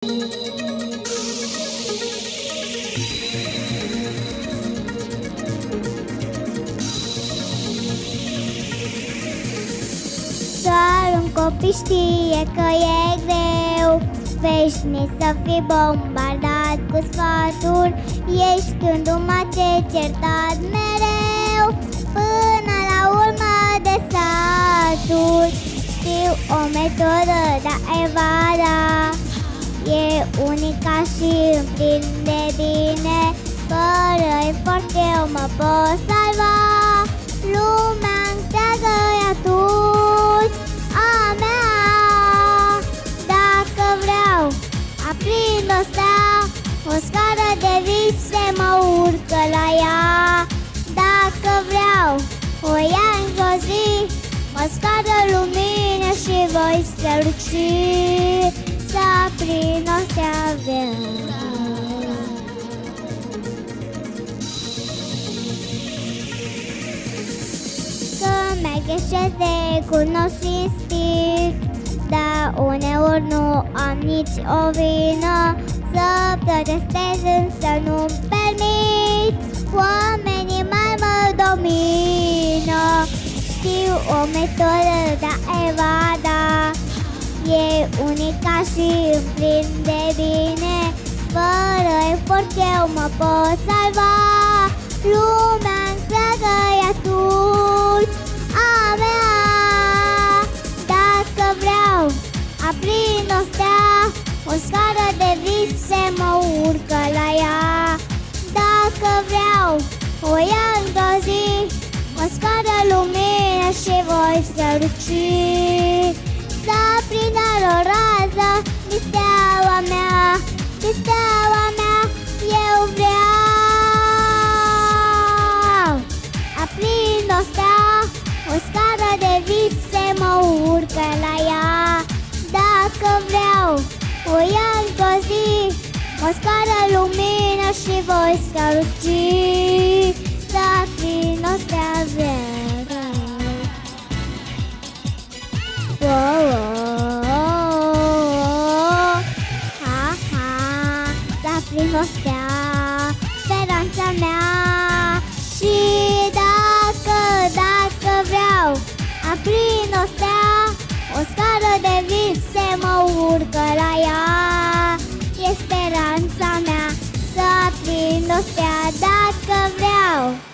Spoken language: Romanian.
Doar un copil știe că e greu veșnic să fii bombardat cu sfaturi. Ești îndumate, certat mereu, până la urmă de saturi. Știu o metodă de a evada, e unica și îmi prinde bine. Fără efort eu mă pot salva, lumea întreagă e atunci a mea. Dacă vreau, aprind o stea, o scară de vise mă urcă la ea. Dacă vreau, o ia într-o zi, mă scară lumină și voi străluci. Să aprind o stea Că merg greșesc de cunosc instinct, dar uneori nu am nici o vină. Să protestez însă nu-mi permit, oamenii mai mă domină. Știu o metodă de a evada, e unica și îmi prinde bine. Fără efort eu mă pot salva, lumea întreagă e atunci a mea. Dacă vreau, aprind o stea, o scară de vise mă urcă la ea. Dacă vreau, o ia într-o zi, mă scară lumină și voi străluci. Să aprindă o rază din steaua mea, din steaua mea eu vreau. Aprind o stea, o scară de vise mă urcă la ea. Dacă vreau, o ia într-o zi, mă scară lumină și voi străluci. Să aprind o stea vreau. Să aprind o stea, speranța mea. Și dacă vreau, aprind o stea, o scară de vise mă urcă la ea. E speranța mea să aprind o stea dacă vreau.